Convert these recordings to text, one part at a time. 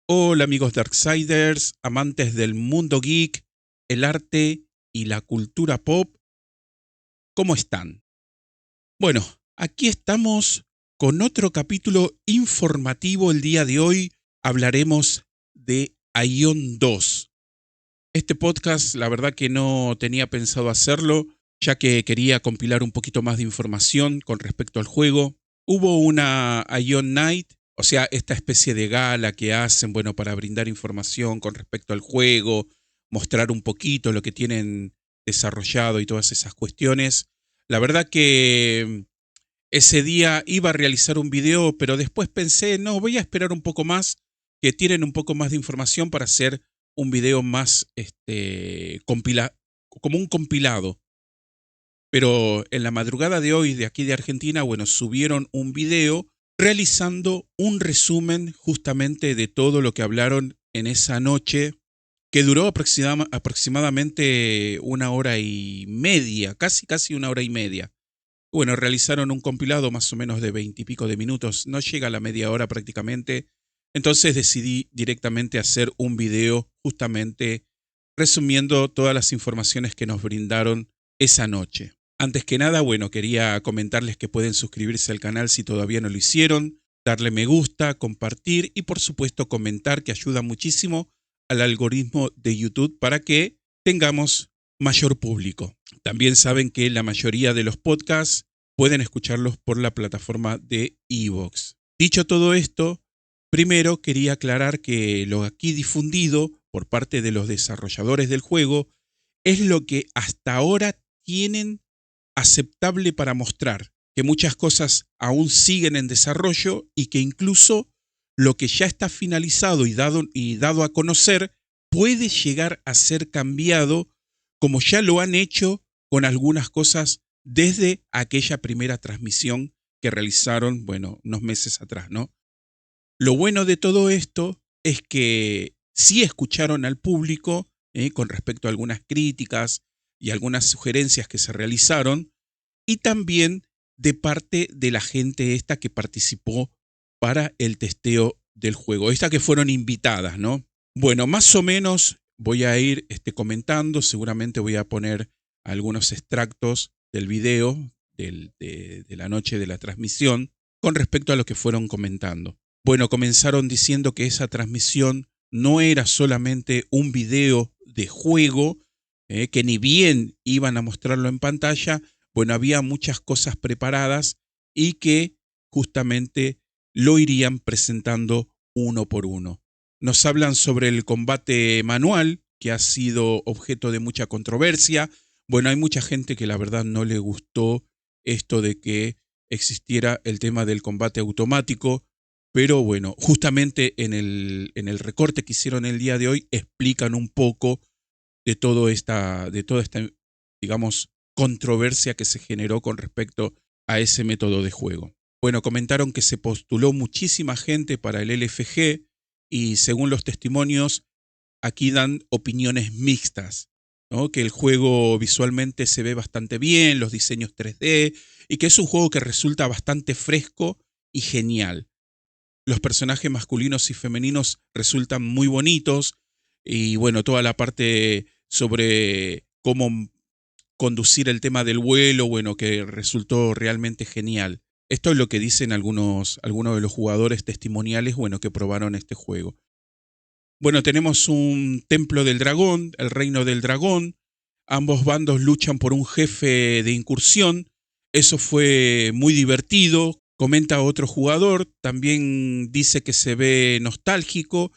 Hola amigos Darksiders, amantes del mundo geek, el arte y la cultura pop, ¿cómo están? Bueno, aquí estamos con otro capítulo informativo el día de hoy. Hablaremos de Aion 2. Este podcast, la verdad que no tenía pensado hacerlo, ya que quería compilar un poquito más de información con respecto al juego. Hubo una Aion Night, o sea, esta especie de gala que hacen, bueno, para brindar información con respecto al juego, mostrar un poquito lo que tienen desarrollado y todas esas cuestiones. La verdad que ese día iba a realizar un video, pero después pensé, no, voy a esperar un poco más, que tienen un poco más de información para hacer un video más, como un compilado. Pero en la madrugada de hoy, de aquí de Argentina, bueno, subieron un video realizando un resumen justamente de todo lo que hablaron en esa noche, que duró aproximadamente una hora y media, casi una hora y media. Bueno, realizaron un compilado más o menos de 20 y pico de minutos, no llega a la media hora prácticamente. Entonces decidí directamente hacer un video justamente resumiendo todas las informaciones que nos brindaron esa noche. Antes que nada, bueno, quería comentarles que pueden suscribirse al canal si todavía no lo hicieron, darle me gusta, compartir y por supuesto comentar, que ayuda muchísimo al algoritmo de YouTube para que tengamos mayor público. También saben que la mayoría de los podcasts pueden escucharlos por la plataforma de iVoox. Dicho todo esto, primero quería aclarar que lo aquí difundido por parte de los desarrolladores del juego es lo que hasta ahora tienen aceptable para mostrar, que muchas cosas aún siguen en desarrollo y que incluso lo que ya está finalizado y dado a conocer puede llegar a ser cambiado, como ya lo han hecho con algunas cosas desde aquella primera transmisión que realizaron, bueno, unos meses atrás, ¿no? Lo bueno de todo esto es que sí escucharon al público con respecto a algunas críticas y algunas sugerencias que se realizaron, y también de parte de la gente esta que participó para el testeo del juego, esta que fueron invitadas, ¿no? Bueno, más o menos voy a ir comentando, seguramente voy a poner algunos extractos del video de la noche de la transmisión con respecto a lo que fueron comentando. Bueno, comenzaron diciendo que esa transmisión no era solamente un video de juego, que ni bien iban a mostrarlo en pantalla, bueno, había muchas cosas preparadas y que justamente lo irían presentando uno por uno. Nos hablan sobre el combate manual, que ha sido objeto de mucha controversia. Bueno, hay mucha gente que la verdad no le gustó esto de que existiera el tema del combate automático, pero bueno, justamente en el recorte que hicieron el día de hoy explican un poco de toda esta, digamos, controversia que se generó con respecto a ese método de juego. Bueno, comentaron que se postuló muchísima gente para el LFG y según los testimonios, aquí dan opiniones mixtas, ¿no? Que el juego visualmente se ve bastante bien, los diseños 3D, y que es un juego que resulta bastante fresco y genial. Los personajes masculinos y femeninos resultan muy bonitos, y bueno, toda la parte sobre cómo conducir el tema del vuelo, bueno, que resultó realmente genial. Esto es lo que dicen algunos de los jugadores testimoniales, bueno, que probaron este juego. Bueno, tenemos un templo del dragón, el reino del dragón. Ambos bandos luchan por un jefe de incursión. Eso fue muy divertido. Comenta otro jugador. También dice que se ve nostálgico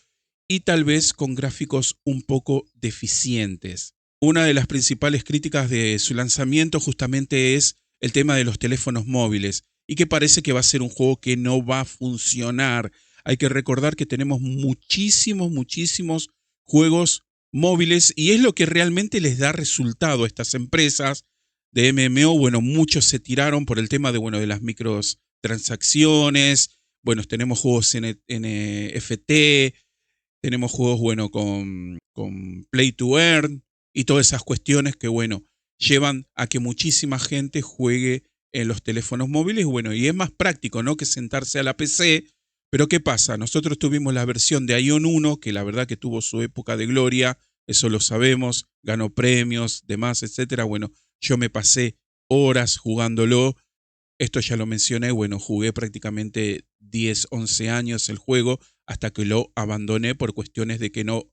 y tal vez con gráficos un poco deficientes. Una de las principales críticas de su lanzamiento justamente es el tema de los teléfonos móviles y que parece que va a ser un juego que no va a funcionar. Hay que recordar que tenemos muchísimos juegos móviles y es lo que realmente les da resultado a estas empresas de MMO. Bueno, muchos se tiraron por el tema de, bueno, de las microtransacciones. Bueno, tenemos juegos NFT, tenemos juegos, bueno, con Play to Earn y todas esas cuestiones que, bueno, llevan a que muchísima gente juegue en los teléfonos móviles. Bueno, y es más práctico, ¿no?, que sentarse a la PC Pero ¿qué pasa? Nosotros tuvimos la versión de Ion 1, que la verdad que tuvo su época de gloria, eso lo sabemos, ganó premios, demás, etcétera. Bueno, yo me pasé horas jugándolo. Esto ya lo mencioné, bueno, jugué prácticamente 10, 11 años el juego hasta que lo abandoné por cuestiones de que no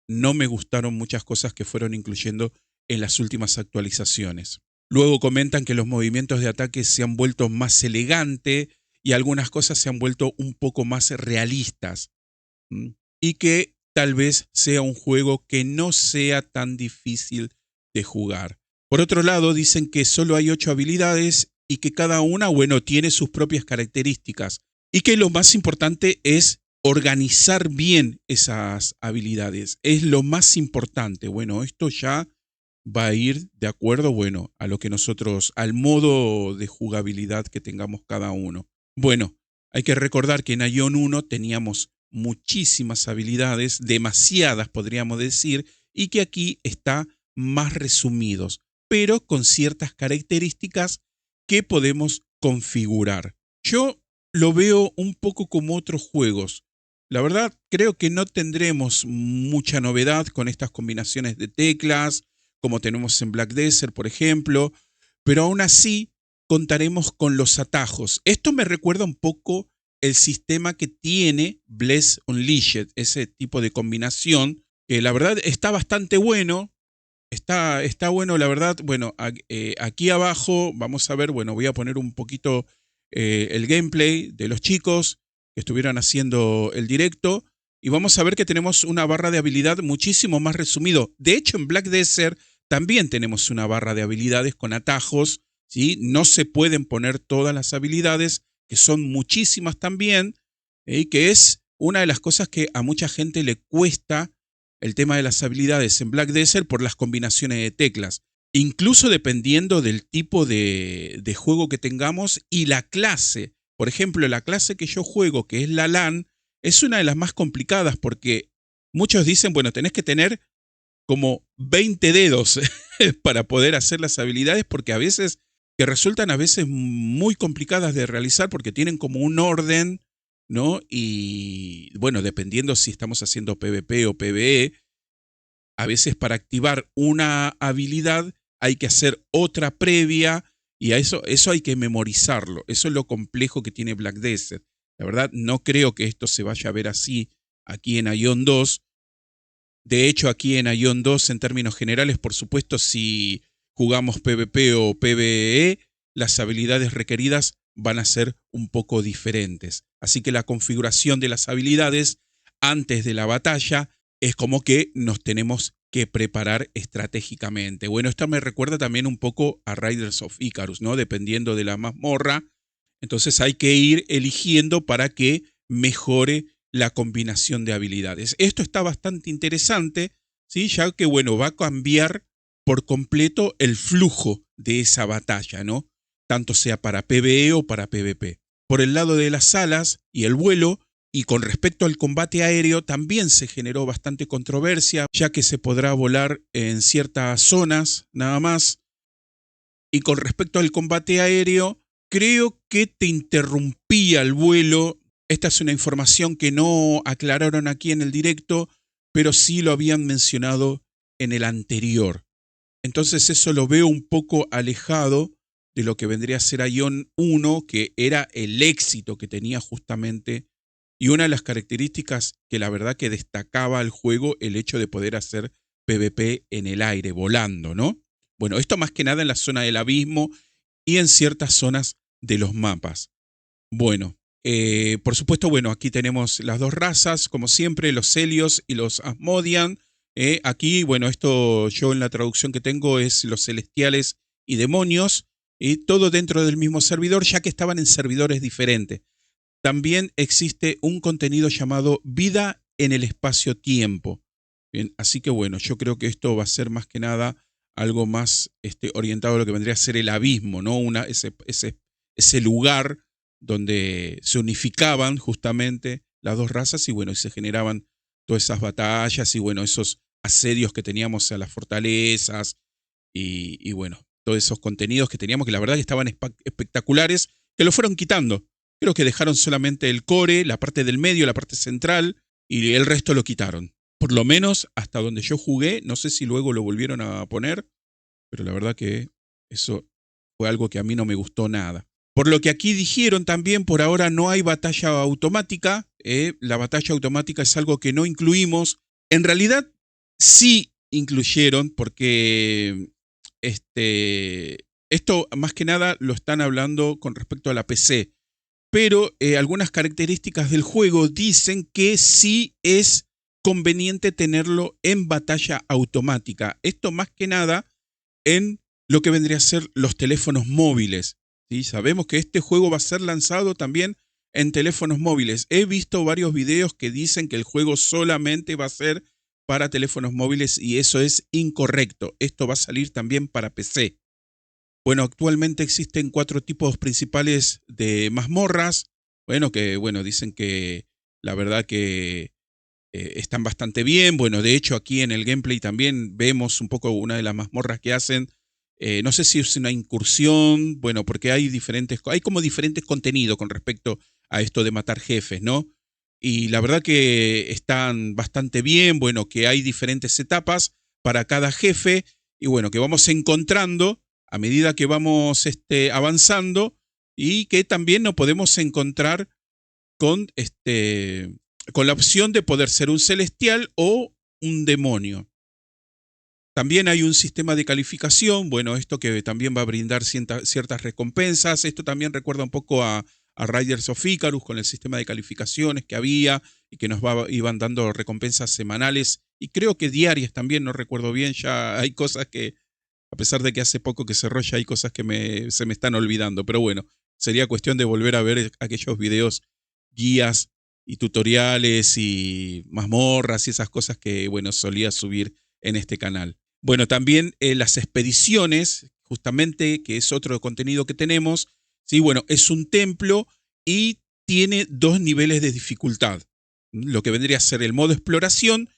me gustaron muchas cosas que fueron incluyendo en las últimas actualizaciones. Luego comentan que los movimientos de ataque se han vuelto más elegantes y algunas cosas se han vuelto un poco más realistas. Y que tal vez sea un juego que no sea tan difícil de jugar. Por otro lado, dicen que solo hay 8 habilidades y que cada una, bueno, tiene sus propias características. Y que lo más importante es organizar bien esas habilidades. Es lo más importante. Bueno, esto ya va a ir de acuerdo, bueno, a lo que nosotros, al modo de jugabilidad que tengamos cada uno. Bueno, hay que recordar que en Ion 1 teníamos muchísimas habilidades, demasiadas podríamos decir, y que aquí está más resumidos, pero con ciertas características que podemos configurar. Yo lo veo un poco como otros juegos. La verdad, creo que no tendremos mucha novedad con estas combinaciones de teclas, como tenemos en Black Desert, por ejemplo, pero aún así contaremos con los atajos. Esto me recuerda un poco el sistema que tiene Bless Unleashed, ese tipo de combinación, que la verdad está bastante bueno. Está bueno, la verdad. Bueno, aquí abajo vamos a ver, bueno, voy a poner un poquito el gameplay de los chicos que estuvieron haciendo el directo y vamos a ver que tenemos una barra de habilidad muchísimo más resumido. De hecho, en Black Desert también tenemos una barra de habilidades con atajos, ¿sí? No se pueden poner todas las habilidades, que son muchísimas también, que es una de las cosas que a mucha gente le cuesta el tema de las habilidades en Black Desert por las combinaciones de teclas. Incluso dependiendo del tipo de juego que tengamos y la clase. Por ejemplo, la clase que yo juego, que es la LAN, es una de las más complicadas porque muchos dicen, bueno, tenés que tener como 20 dedos para poder hacer las habilidades porque a veces, que resultan a veces muy complicadas de realizar porque tienen como un orden, ¿no? Y bueno, dependiendo si estamos haciendo PvP o PvE, a veces para activar una habilidad hay que hacer otra previa y a eso hay que memorizarlo. Eso es lo complejo que tiene Black Desert. La verdad, no creo que esto se vaya a ver así aquí en Ion 2. De hecho, aquí en Ion 2, en términos generales, por supuesto, si jugamos PvP o PvE, las habilidades requeridas van a ser un poco diferentes. Así que la configuración de las habilidades antes de la batalla es como que nos tenemos que preparar estratégicamente. Bueno, esto me recuerda también un poco a Riders of Icarus, ¿no? Dependiendo de la mazmorra, entonces hay que ir eligiendo para que mejore la combinación de habilidades. Esto está bastante interesante, ¿sí? Ya que, bueno, va a cambiar por completo el flujo de esa batalla, ¿no? Tanto sea para PvE o para PvP. Por el lado de las alas y el vuelo, y con respecto al combate aéreo, también se generó bastante controversia, ya que se podrá volar en ciertas zonas nada más. Y con respecto al combate aéreo, creo que te interrumpía el vuelo. Esta es una información que no aclararon aquí en el directo, pero sí lo habían mencionado en el anterior. Entonces eso lo veo un poco alejado de lo que vendría a ser Ion 1, que era el éxito que tenía justamente y una de las características que la verdad que destacaba al juego el hecho de poder hacer PvP en el aire, volando, ¿no? Bueno, esto más que nada en la zona del abismo y en ciertas zonas de los mapas. Bueno, por supuesto, bueno, aquí tenemos las dos razas, como siempre, los Helios y los Asmodian. Aquí, bueno, esto yo en la traducción que tengo es los celestiales y demonios, y todo dentro del mismo servidor, ya que estaban en servidores diferentes. También existe un contenido llamado Vida en el espacio-tiempo. Bien, así que bueno, yo creo que esto va a ser más que nada algo más orientado a lo que vendría a ser el abismo, ¿no? Ese lugar donde se unificaban justamente las dos razas y bueno, y se generaban todas esas batallas y bueno, esos asedios que teníamos a las fortalezas y bueno, todos esos contenidos que teníamos que la verdad que estaban espectaculares, que lo fueron quitando. Creo que dejaron solamente el core, la parte del medio, la parte central, y el resto lo quitaron. Por lo menos hasta donde yo jugué, no sé si luego lo volvieron a poner, pero la verdad que eso fue algo que a mí no me gustó nada. Por lo que aquí dijeron también, por ahora no hay batalla automática. La batalla automática es algo que no incluimos. En realidad sí incluyeron porque esto más que nada lo están hablando con respecto a la PC. Pero algunas características del juego dicen que sí es conveniente tenerlo en batalla automática. Esto más que nada en lo que vendría a ser los teléfonos móviles. ¿Sí? Sabemos que este juego va a ser lanzado también en teléfonos móviles. He visto varios videos que dicen que el juego solamente va a ser para teléfonos móviles y eso es incorrecto. Esto va a salir también para PC. Bueno, actualmente existen 4 tipos principales de mazmorras. Bueno, dicen que la verdad que están bastante bien. Bueno, de hecho aquí en el gameplay también vemos un poco una de las mazmorras que hacen. No sé si es una incursión, bueno, porque hay como diferentes contenidos con respecto a esto de matar jefes, ¿no? Y la verdad que están bastante bien, bueno, que hay diferentes etapas para cada jefe y bueno, que vamos encontrando a medida que vamos avanzando y que también nos podemos encontrar con, con la opción de poder ser un celestial o un demonio. También hay un sistema de calificación, bueno, esto que también va a brindar ciertas recompensas. Esto también recuerda un poco a Riders of Icarus con el sistema de calificaciones que había y que iban dando recompensas semanales y creo que diarias también, no recuerdo bien, ya hay cosas que, a pesar de que hace poco que cerró, ya hay cosas que se me están olvidando, pero bueno, sería cuestión de volver a ver aquellos videos, guías y tutoriales y mazmorras y esas cosas que, bueno, solía subir en este canal. Bueno, también las expediciones, justamente, que es otro contenido que tenemos, ¿sí? Bueno, es un templo y tiene 2 niveles de dificultad. Lo que vendría a ser el modo exploración,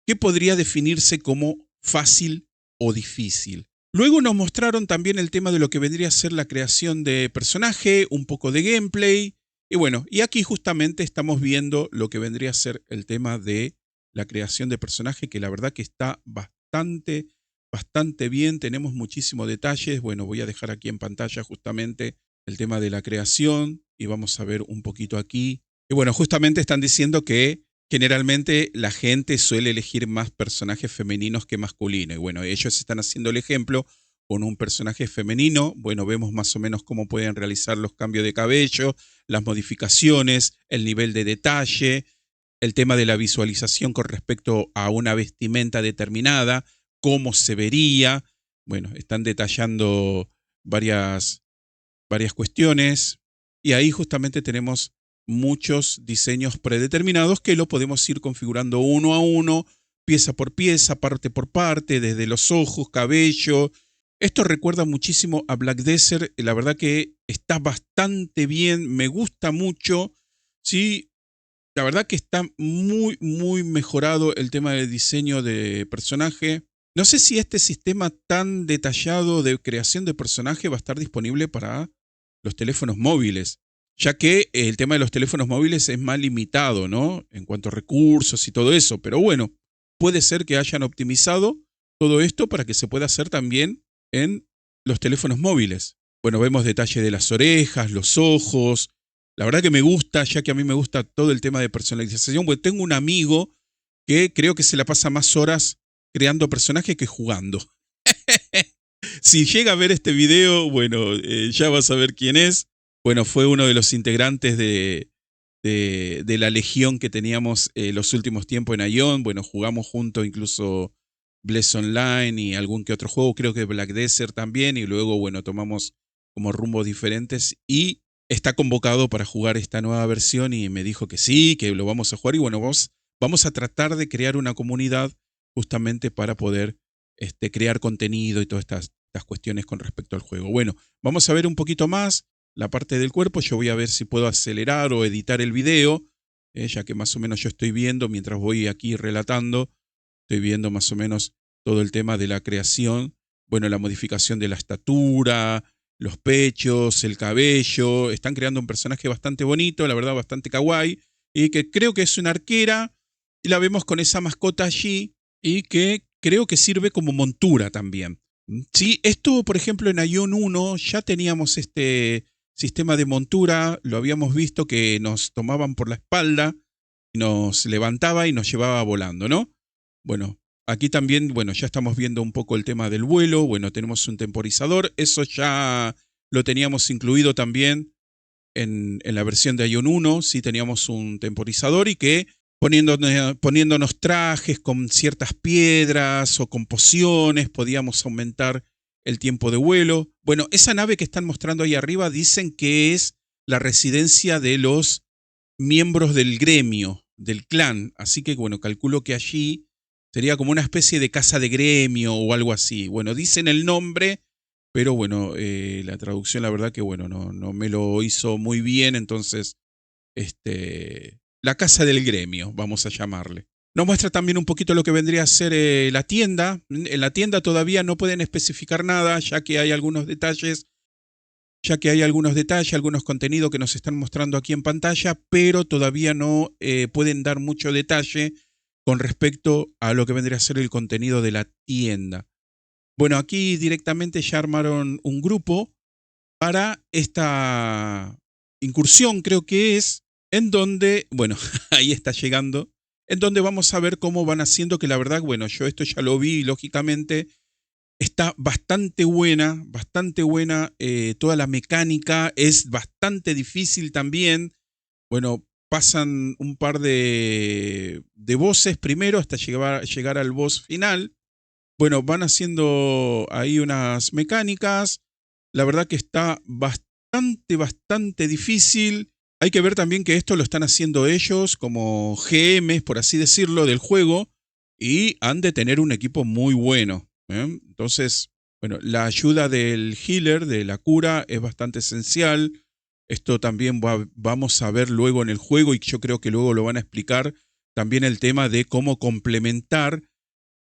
que podría definirse como fácil o difícil. Luego nos mostraron también el tema de lo que vendría a ser la creación de personaje, un poco de gameplay, y bueno, y aquí justamente estamos viendo lo que vendría a ser el tema de la creación de personaje, que la verdad que está bastante bien, tenemos muchísimos detalles. Bueno, voy a dejar aquí en pantalla justamente el tema de la creación y vamos a ver un poquito aquí. Y bueno, justamente están diciendo que generalmente la gente suele elegir más personajes femeninos que masculinos. Y bueno, ellos están haciendo el ejemplo con un personaje femenino. Bueno, vemos más o menos cómo pueden realizar los cambios de cabello, las modificaciones, el nivel de detalle, el tema de la visualización con respecto a una vestimenta determinada, cómo se vería. Bueno, están detallando varias cuestiones y ahí justamente tenemos muchos diseños predeterminados que lo podemos ir configurando uno a uno, pieza por pieza, parte por parte, desde los ojos, cabello. Esto recuerda muchísimo a Black Desert, la verdad que está bastante bien, me gusta mucho, ¿sí? La verdad que está muy mejorado el tema del diseño de personaje. No sé si este sistema tan detallado de creación de personaje va a estar disponible para los teléfonos móviles, ya que el tema de los teléfonos móviles es más limitado, ¿no? En cuanto a recursos y todo eso. Pero bueno, puede ser que hayan optimizado todo esto para que se pueda hacer también en los teléfonos móviles. Bueno, vemos detalle de las orejas, los ojos. La verdad que me gusta, ya que a mí me gusta todo el tema de personalización, porque tengo un amigo que creo que se la pasa más horas creando personajes que jugando. Si llega a ver este video, bueno, ya vas a ver quién es. Bueno, fue uno de los integrantes de la legión que teníamos los últimos tiempos en Ion. Bueno, jugamos juntos incluso Bless Online y algún que otro juego, creo que Black Desert también, y luego, bueno, tomamos como rumbos diferentes y está convocado para jugar esta nueva versión y me dijo que sí, que lo vamos a jugar y bueno, vamos a tratar de crear una comunidad justamente para poder crear contenido y todas estas cuestiones con respecto al juego. Bueno, vamos a ver un poquito más la parte del cuerpo. Yo voy a ver si puedo acelerar o editar el video, ya que más o menos yo estoy viendo, mientras voy aquí relatando, estoy viendo más o menos todo el tema de la creación, bueno, la modificación de la estatura, los pechos, el cabello. Están creando un personaje bastante bonito, la verdad, bastante kawaii. Y que creo que es una arquera. Y la vemos con esa mascota allí. Y que creo que sirve como montura también. Sí, esto, por ejemplo, en Aion 1 ya teníamos este sistema de montura. Lo habíamos visto que nos tomaban por la espalda, nos levantaba y nos llevaba volando, ¿no? Bueno, aquí también, bueno, ya estamos viendo un poco el tema del vuelo. Bueno, tenemos un temporizador. Eso ya lo teníamos incluido también en la versión de Ion 1. Sí teníamos un temporizador y que poniéndonos trajes con ciertas piedras o con pociones podíamos aumentar el tiempo de vuelo. Bueno, esa nave que están mostrando ahí arriba dicen que es la residencia de los miembros del gremio, del clan. Así que, bueno, calculo que allí sería como una especie de casa de gremio o algo así. Bueno, dicen el nombre, pero bueno, la traducción la verdad que, bueno, no me lo hizo muy bien. Entonces, la casa del gremio, vamos a llamarle. Nos muestra también un poquito lo que vendría a ser la tienda. En la tienda todavía no pueden especificar nada, ya que hay algunos detalles algunos contenidos que nos están mostrando aquí en pantalla, pero todavía no pueden dar mucho detalle con respecto a lo que vendría a ser el contenido de la tienda. Bueno, aquí directamente ya armaron un grupo para esta incursión, creo que es, en donde, bueno, ahí está llegando, en donde vamos a ver cómo van haciendo, que la verdad, bueno, yo esto ya lo vi, lógicamente, está bastante buena. Toda la mecánica es bastante difícil también. Bueno, pasan un par de bosses primero hasta llegar al boss final. Bueno, van haciendo ahí unas mecánicas. La verdad que está bastante difícil. Hay que ver también que esto lo están haciendo ellos como GMs, por así decirlo, del juego. Y han de tener un equipo muy bueno. Entonces, bueno, la ayuda del healer, de la cura, es bastante esencial. Esto también vamos a ver luego en el juego y yo creo que luego lo van a explicar también el tema de cómo complementar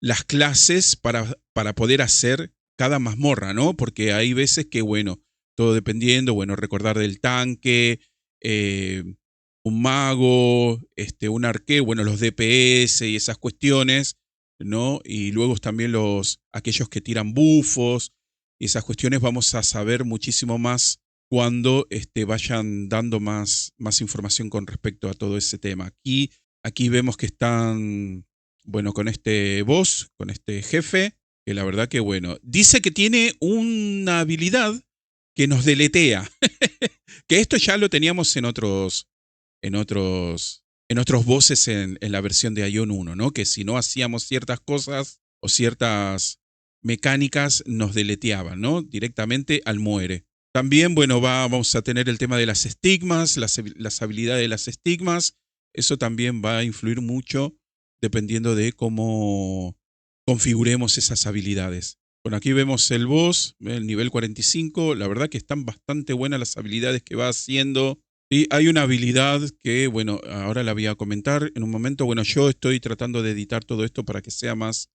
las clases para poder hacer cada mazmorra, ¿no? Porque hay veces que, bueno, todo dependiendo, bueno, recordar del tanque, eh, un mago, un arqué, bueno, los DPS y esas cuestiones, ¿no? Y luego también aquellos que tiran bufos y esas cuestiones vamos a saber muchísimo más cuando vayan dando más información con respecto a todo ese tema. Aquí vemos que están, bueno, con este boss, con este jefe, que la verdad que, bueno, dice que tiene una habilidad que nos deletea. Que esto ya lo teníamos en otros bosses en la versión de Ion 1, ¿no? Que si no hacíamos ciertas cosas o ciertas mecánicas, nos deleteaban, ¿no? Directamente al muere. También, bueno, vamos a tener el tema de las estigmas, las habilidades de las estigmas. Eso también va a influir mucho dependiendo de cómo configuremos esas habilidades. Bueno, aquí vemos el boss, el nivel 45. La verdad que están bastante buenas las habilidades que va haciendo. Y hay una habilidad que, bueno, ahora la voy a comentar en un momento. Bueno, yo estoy tratando de editar todo esto para que sea más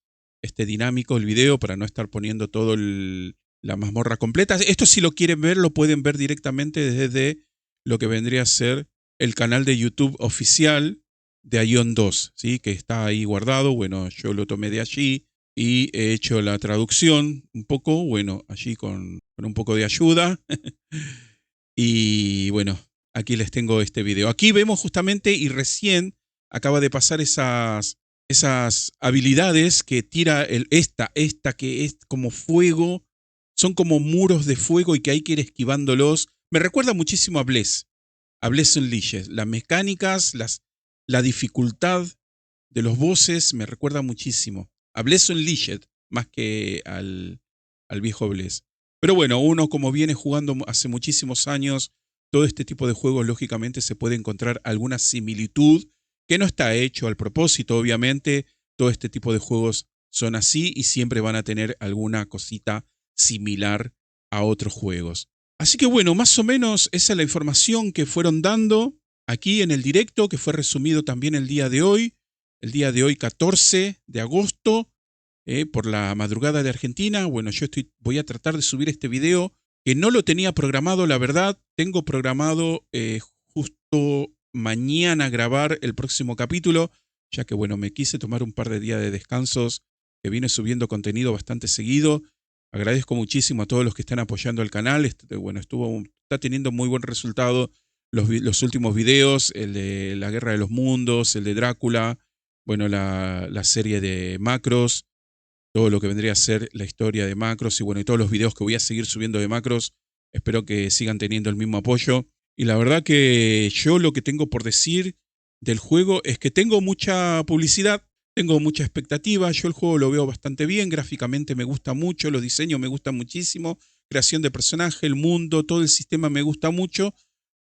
dinámico el video, para no estar poniendo todo la mazmorra completa. Esto, si lo quieren ver, lo pueden ver directamente desde lo que vendría a ser el canal de YouTube oficial de Ion 2, ¿sí? Que está ahí guardado. Bueno, yo lo tomé de allí y he hecho la traducción un poco, bueno, allí con un poco de ayuda. Y bueno, aquí les tengo este video. Aquí vemos justamente, y recién acaba de pasar esas habilidades que tira esta que es como fuego. Son como muros de fuego y que hay que ir esquivándolos. Me recuerda muchísimo a Bless Unleashed. Las mecánicas, la dificultad de los bosses me recuerda muchísimo a Bless Unleashed más que al viejo Bless. Pero bueno, uno como viene jugando hace muchísimos años, todo este tipo de juegos, lógicamente se puede encontrar alguna similitud que no está hecho al propósito, obviamente. Todo este tipo de juegos son así y siempre van a tener alguna cosita similar a otros juegos. Así que bueno, más o menos esa es la información que fueron dando aquí en el directo, que fue resumido también el día de hoy 14 de agosto, por la madrugada de Argentina. Bueno, yo voy a tratar de subir este video que no lo tenía programado, la verdad. Tengo programado justo mañana grabar el próximo capítulo, ya que bueno, me quise tomar un par de días de descansos, que vine subiendo contenido bastante seguido. Agradezco muchísimo a todos los que están apoyando el canal. Bueno, está teniendo muy buen resultado los últimos videos, el de la Guerra de los Mundos, el de Drácula, bueno, la serie de Macros, todo lo que vendría a ser la historia de Macros y bueno, y todos los videos que voy a seguir subiendo de Macros. Espero que sigan teniendo el mismo apoyo. Y la verdad que yo lo que tengo por decir del juego es que tengo mucha publicidad, tengo mucha expectativa. Yo el juego lo veo bastante bien, gráficamente me gusta mucho, los diseños me gustan muchísimo, creación de personaje, el mundo, todo el sistema me gusta mucho,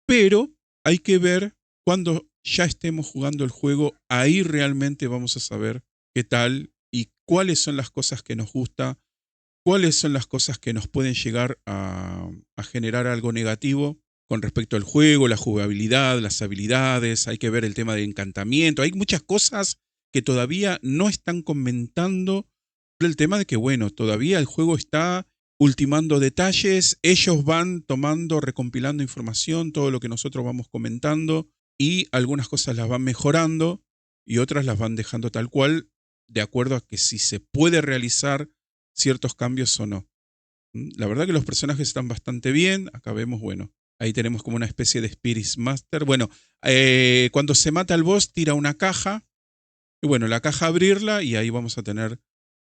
pero hay que ver cuando ya estemos jugando el juego, ahí realmente vamos a saber qué tal y cuáles son las cosas que nos gusta, cuáles son las cosas que nos pueden llegar a generar algo negativo con respecto al juego, la jugabilidad, las habilidades. Hay que ver el tema de encantamiento. Hay muchas cosas que todavía no están comentando. El tema de que, bueno, todavía el juego está ultimando detalles. Ellos van tomando, recompilando información, todo lo que nosotros vamos comentando, y algunas cosas las van mejorando y otras las van dejando tal cual, de acuerdo a que si se puede realizar ciertos cambios o no. La verdad que los personajes están bastante bien. Acá vemos, bueno, ahí tenemos como una especie de Spirit Master. Bueno, cuando se mata al boss tira una caja. Y bueno, la caja abrirla y ahí vamos a tener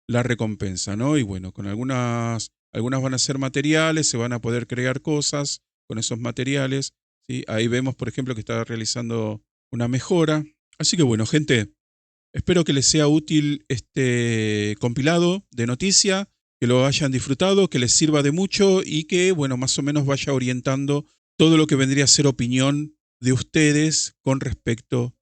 la recompensa, ¿no? Y bueno, con algunas van a ser materiales, se van a poder crear cosas con esos materiales, ¿sí? Ahí vemos, por ejemplo, que está realizando una mejora. Así que bueno, gente, espero que les sea útil este compilado de noticia, que lo hayan disfrutado, que les sirva de mucho y que, bueno, más o menos vaya orientando todo lo que vendría a ser opinión de ustedes con respecto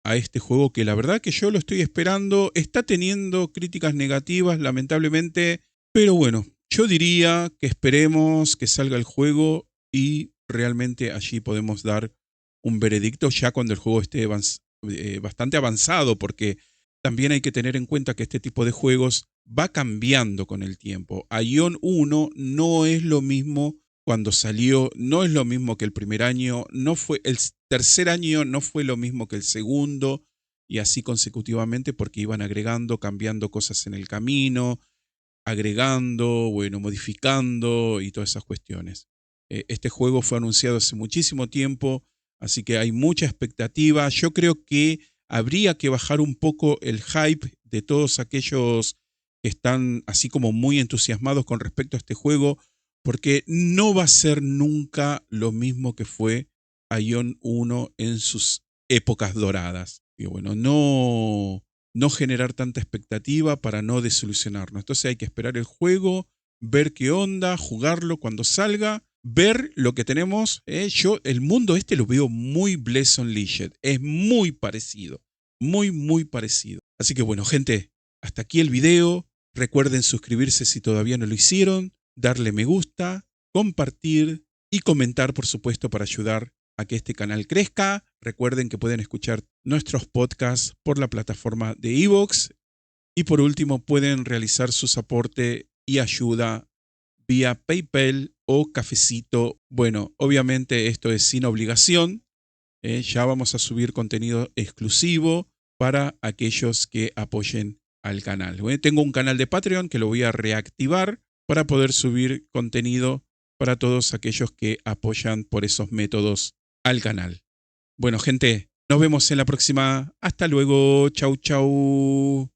a este juego, que la verdad que yo lo estoy esperando. Está teniendo críticas negativas, lamentablemente, pero bueno, yo diría que esperemos que salga el juego y realmente allí podemos dar un veredicto ya cuando el juego esté bastante avanzado, porque también hay que tener en cuenta que este tipo de juegos va cambiando con el tiempo. Aion 1 no es lo mismo cuando salió, no es lo mismo que el primer año, no fue el tercer año, no fue lo mismo que el segundo, y así consecutivamente, porque iban agregando, cambiando cosas en el camino, agregando, bueno, modificando y todas esas cuestiones. Este juego fue anunciado hace muchísimo tiempo, así que hay mucha expectativa. Yo creo que habría que bajar un poco el hype de todos aquellos que están así como muy entusiasmados con respecto a este juego, porque no va a ser nunca lo mismo que fue Aion 1 en sus épocas doradas. Y bueno, no generar tanta expectativa para no desilusionarnos. Entonces hay que esperar el juego, ver qué onda, jugarlo cuando salga, ver lo que tenemos. Yo el mundo este lo veo muy Bless Unleashed. Es muy parecido, muy parecido. Así que bueno, gente, hasta aquí el video. Recuerden suscribirse si todavía no lo hicieron, darle me gusta, compartir y comentar, por supuesto, para ayudar a que este canal crezca. Recuerden que pueden escuchar nuestros podcasts por la plataforma de iVoox. Y por último, pueden realizar su aporte y ayuda vía PayPal o Cafecito. Bueno, obviamente esto es sin obligación. Ya vamos a subir contenido exclusivo para aquellos que apoyen al canal. Tengo un canal de Patreon que lo voy a reactivar para poder subir contenido para todos aquellos que apoyan por esos métodos al canal. Bueno, gente, nos vemos en la próxima. Hasta luego. Chau, chau.